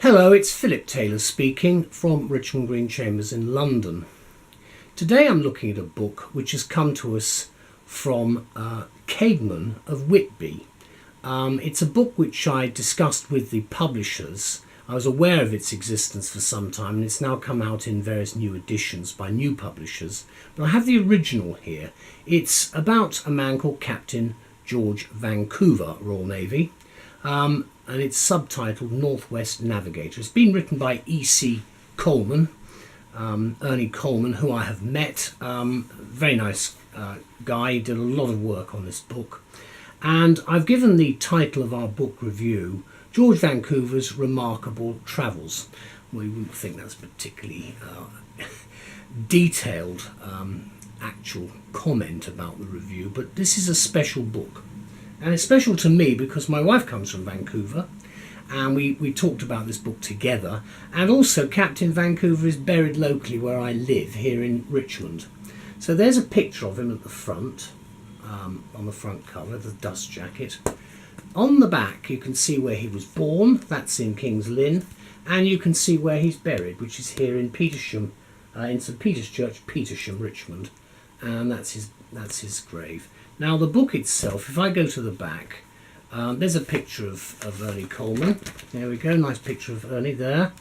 Hello, it's Philip Taylor speaking from Richmond Green Chambers in London. Today I'm looking at a book which has come to us from Coleman of Whitby. It's a book which I discussed with the publishers. I was aware of its existence for some time, and it's now come out in various new editions by new publishers. But I have the original here. It's about a man called Captain George Vancouver, Royal Navy. And it's subtitled Northwest Navigator. It's been written by E.C. Coleman, Ernie Coleman, who I have met. Very nice guy, did a lot of work on this book. And I've given the title of our book review, George Vancouver's Remarkable Travels. Well, you wouldn't think that's particularly detailed actual comment about the review, but this is a special book. And it's special to me because my wife comes from Vancouver, and we talked about this book together. And also Captain Vancouver is buried locally where I live, here in Richmond. So there's a picture of him at the front, on the front cover, the dust jacket. On the back you can see where he was born, that's in King's Lynn, and you can see where he's buried, which is here in Petersham, in St Peter's Church, Petersham, Richmond. And that's his grave. Now the book itself, if I go to the back, there's a picture of Ernie Coleman. There we go, nice picture of Ernie there.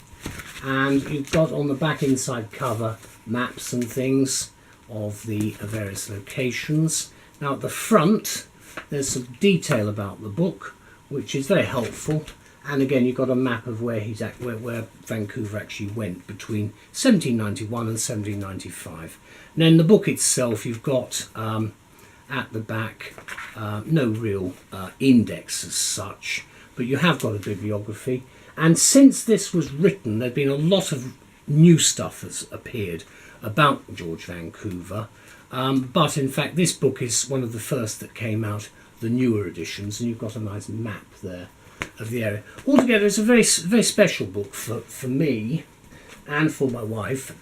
And you've got on the back inside cover maps and things of the various locations. Now at the front there's some detail about the book, which is very helpful. And again, you've got a map of where where Vancouver actually went between 1791 and 1795. And then the book itself, you've got at the back no real index as such, but you have got a bibliography. And since this was written, there's been a lot of new stuff that's appeared about George Vancouver. But in fact, this book is one of the first that came out, the newer editions, and you've got a nice map there of the area. Altogether, it's a very special book for me and for my wife.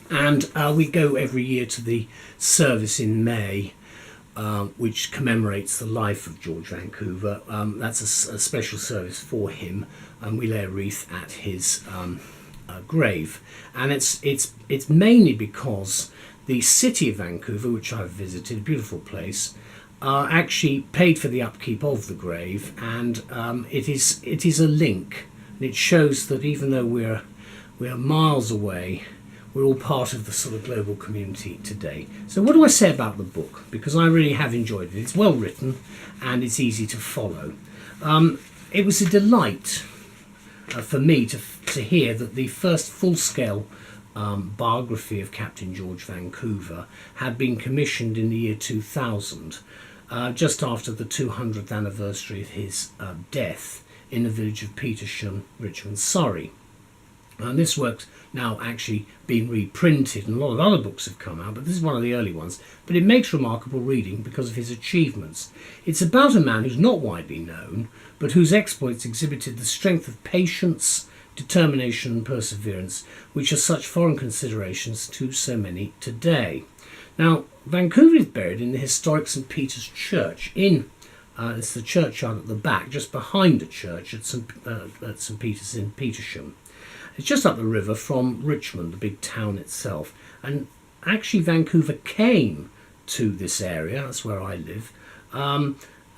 And we go every year to the service in May, which commemorates the life of George Vancouver. That's a special service for him, and we lay a wreath at his grave. And it's mainly because the city of Vancouver, which I've visited, a beautiful place, actually paid for the upkeep of the grave, and it is a link, and it shows that even though we're miles away, we're all part of the sort of global community today. So what do I say about the book? Because I really have enjoyed it. It's well written and it's easy to follow. It was a delight for me to hear that the first full-scale biography of Captain George Vancouver had been commissioned in the year 2000, just after the 200th anniversary of his death in the village of Petersham, Richmond, Surrey. And this work's now actually been reprinted, and a lot of other books have come out, but this is one of the early ones. But it makes remarkable reading because of his achievements. It's about a man who's not widely known, but whose exploits exhibited the strength of patience, determination and perseverance, which are such foreign considerations to so many today. Now, Vancouver is buried in the historic St Peter's Church it's the churchyard at the back, just behind the church at St Peter's in Petersham. It's just up the river from Richmond, the big town itself. And actually Vancouver came to this area, that's where I live,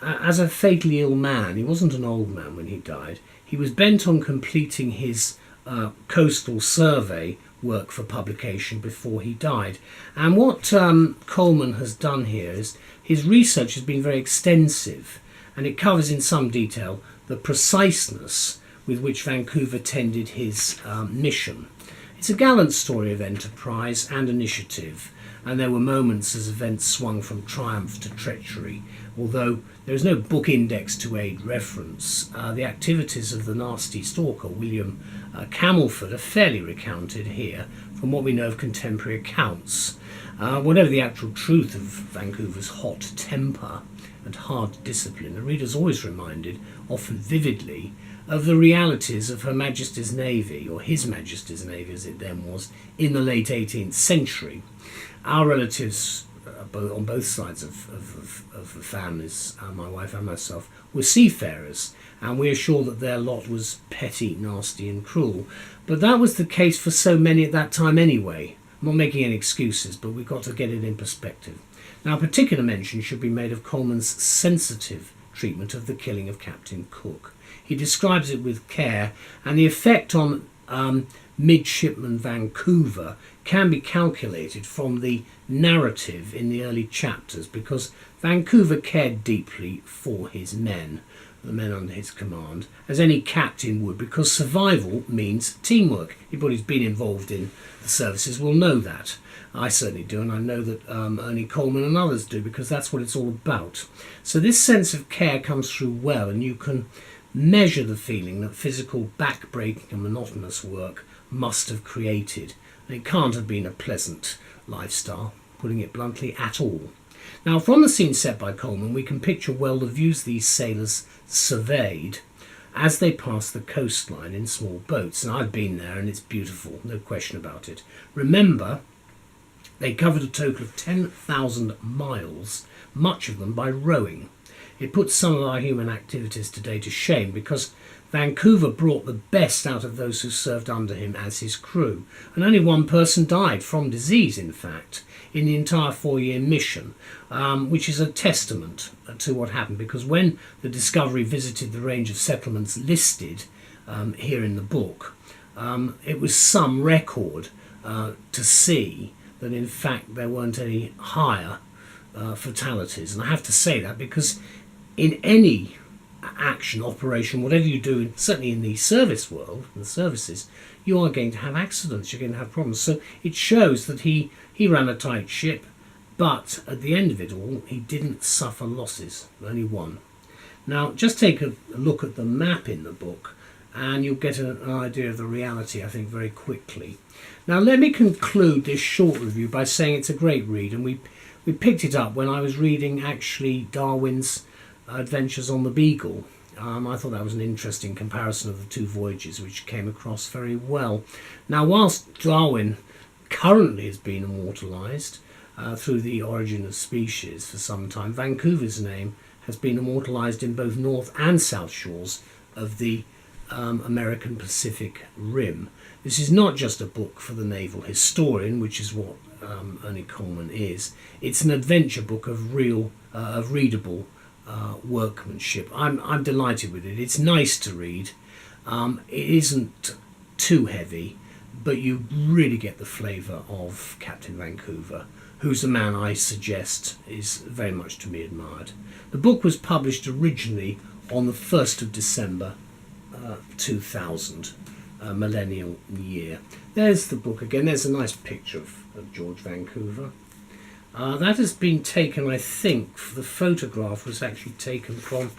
as a fatally ill man. He wasn't an old man when he died. He was bent on completing his coastal survey work for publication before he died. And what Coleman has done here is his research has been very extensive, and it covers in some detail the preciseness with which Vancouver tended his mission. It's a gallant story of enterprise and initiative, and there were moments as events swung from triumph to treachery. Although there is no book index to aid reference, the activities of the nasty stalker William Camelford are fairly recounted here from what we know of contemporary accounts. Whatever the actual truth of Vancouver's hot temper and hard discipline, the reader's always reminded, often vividly, of the realities of Her Majesty's Navy, or His Majesty's Navy as it then was, in the late 18th century. Our relatives on both sides of the families, my wife and myself, were seafarers, and we are sure that their lot was petty, nasty and cruel. But that was the case for so many at that time anyway. I'm not making any excuses, but we've got to get it in perspective. Now, particular mention should be made of Coleman's sensitive treatment of the killing of Captain Cook. He describes it with care, and the effect on midshipman Vancouver can be calculated from the narrative in the early chapters, because Vancouver cared deeply for his men, the men under his command, as any captain would, because survival means teamwork. Anybody who's been involved in the services will know that. I certainly do, and I know that Ernie Coleman and others do, because that's what it's all about. So this sense of care comes through well, and you can measure the feeling that physical, back-breaking and monotonous work must have created. And it can't have been a pleasant lifestyle, putting it bluntly, at all. Now, from the scene set by Coleman, we can picture well the views these sailors surveyed as they passed the coastline in small boats. And I've been there, and it's beautiful, no question about it. Remember, they covered a total of 10,000 miles, much of them by rowing. It puts some of our human activities today to shame, because Vancouver brought the best out of those who served under him as his crew, and only one person died from disease, in fact, in the entire 4-year mission, which is a testament to what happened, because when the Discovery visited the range of settlements listed here in the book, it was some record to see that in fact there weren't any higher fatalities. And I have to say that because in any action, operation, whatever you do, certainly in the service world, in the services, you are going to have accidents, you're going to have problems. So it shows that he ran a tight ship, but at the end of it all, he didn't suffer losses, only one. Now, just take a look at the map in the book, and you'll get an idea of the reality, I think, very quickly. Now, let me conclude this short review by saying it's a great read, and we picked it up when I was reading, actually, Darwin's Adventures on the Beagle. I thought that was an interesting comparison of the two voyages, which came across very well. Now, whilst Darwin currently has been immortalised through The Origin of Species for some time, Vancouver's name has been immortalised in both north and south shores of the American Pacific Rim. This is not just a book for the naval historian, which is what Ernie Coleman is. It's an adventure book of readable workmanship. I'm delighted with it. It's nice to read. It isn't too heavy, but you really get the flavour of Captain Vancouver, who's a man I suggest is very much to be admired. The book was published originally on the 1st of December 2000, millennial year. There's the book again. There's a nice picture of George Vancouver. That has been taken, I think, the photograph was actually taken from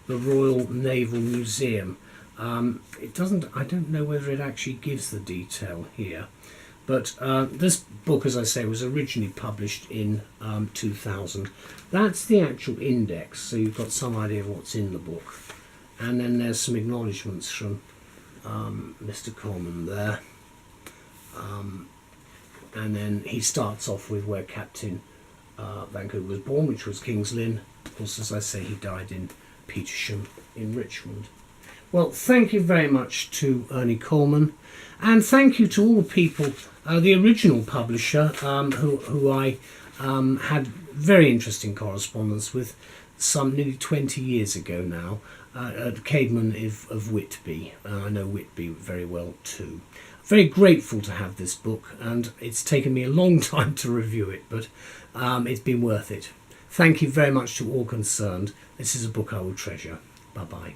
the Royal Naval Museum. I don't know whether it actually gives the detail here, but this book, as I say, was originally published in 2000. That's the actual index, so you've got some idea of what's in the book. And then there's some acknowledgements from Mr. Coleman there. And then he starts off with where Captain Vancouver was born, which was King's Lynn. Of course, as I say, he died in Petersham in Richmond. Well, thank you very much to Ernie Coleman, and thank you to all the people, the original publisher, who I had very interesting correspondence with some nearly 20 years ago now, at Cademan of Whitby. I know Whitby very well too. Very grateful to have this book, and it's taken me a long time to review it, but it's been worth it. Thank you very much to all concerned. This is a book I will treasure. Bye-bye.